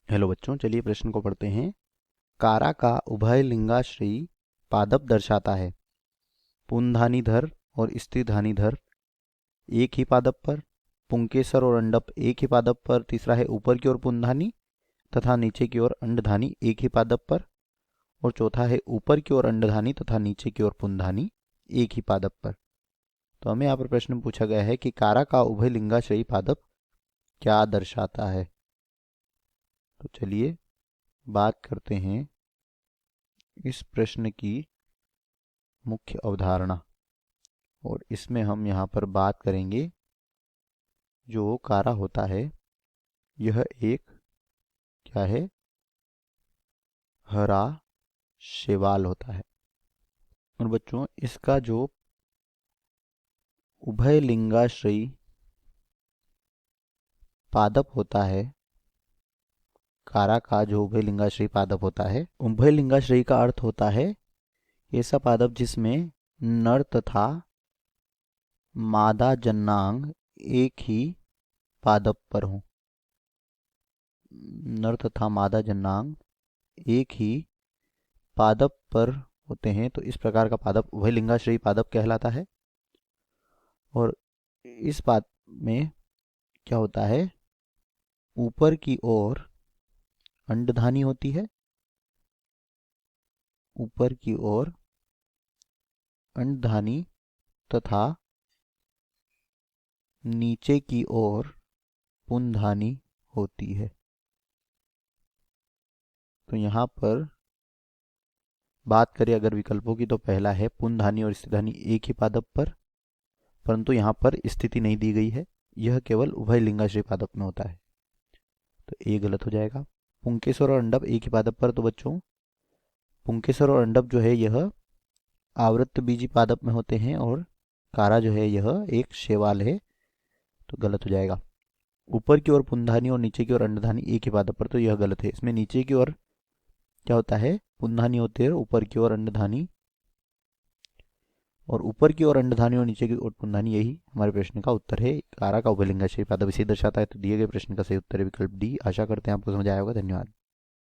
Hello बच्चों, चलिए प्रश्न को पढ़ते हैं। कारा का उभय लिंगाश्रयी पादप दर्शाता है। पुंधानीधर और स्त्रीधानीधर एक ही पादप पर, पुंकेसर और अंडप एक ही पादप पर, तीसरा है ऊपर की ओर पुंधानी तथा नीचे की ओर अंडधानी एक ही पादप पर, और चौथा है ऊपर की ओर अंडधानी तथा नीचे की ओर पुंधानी एक ही पादप पर। तो हमें यहाँ पर प्रश्न पूछा गया है कि कारा का उभय लिंगाश्रयी पादप क्या दर्शाता है। तो चलिए बात करते हैं इस प्रश्न की मुख्य अवधारणा, और इसमें हम यहाँ पर बात करेंगे जो कारा होता है यह एक क्या है, हरा शैवाल होता है। और बच्चों इसका जो उभय लिंगाश्रयी पादप होता है, कारा का जो उभय लिंगाश्रयी पादप होता है, उभय लिंगाश्रयी का अर्थ होता है ऐसा पादप जिसमें नर तथा मादा जन्नांग एक ही पादप पर हो। नर तथा मादा जन्नांग एक ही पादप पर होते हैं, तो इस प्रकार का पादप उभय लिंगाश्रयी पादप कहलाता है। और इस पादप में क्या होता है, ऊपर की ओर अंडधानी होती है, ऊपर की ओर अंडधानी तथा नीचे की ओर पुंधानी होती है। तो यहाँ पर बात करें अगर विकल्पों की, तो पहला है पुंधानी और स्त्रीधानी एक ही पादप पर, परंतु यहाँ पर स्थिति नहीं दी गई है, यह केवल उभय लिंगाश्रयी पादप में होता है, तो ये गलत हो जाएगा। पुंकेसर और अंडप एक ही पादप पर, तो बच्चों पुंकेसर और अंडप जो है यह आवृत्त बीजी पादप में होते हैं, और कारा जो है यह एक शैवाल है, तो गलत हो जाएगा। ऊपर की ओर पुंधानी और नीचे की ओर अंडधानी एक ही पादप पर, तो यह गलत है। इसमें नीचे की ओर क्या होता है, पुंधानी होती है, ऊपर की ओर अंडधानी, और ऊपर की ओर अंडधानी और नीचे की ओर पुंधानी, यही हमारे प्रश्न का उत्तर है। कारा का उभयलिंगाश्रयी पादप इसे दर्शाता है। तो दिए गए प्रश्न का सही उत्तर है विकल्प डी। आशा करते हैं आपको समझ आया होगा। धन्यवाद।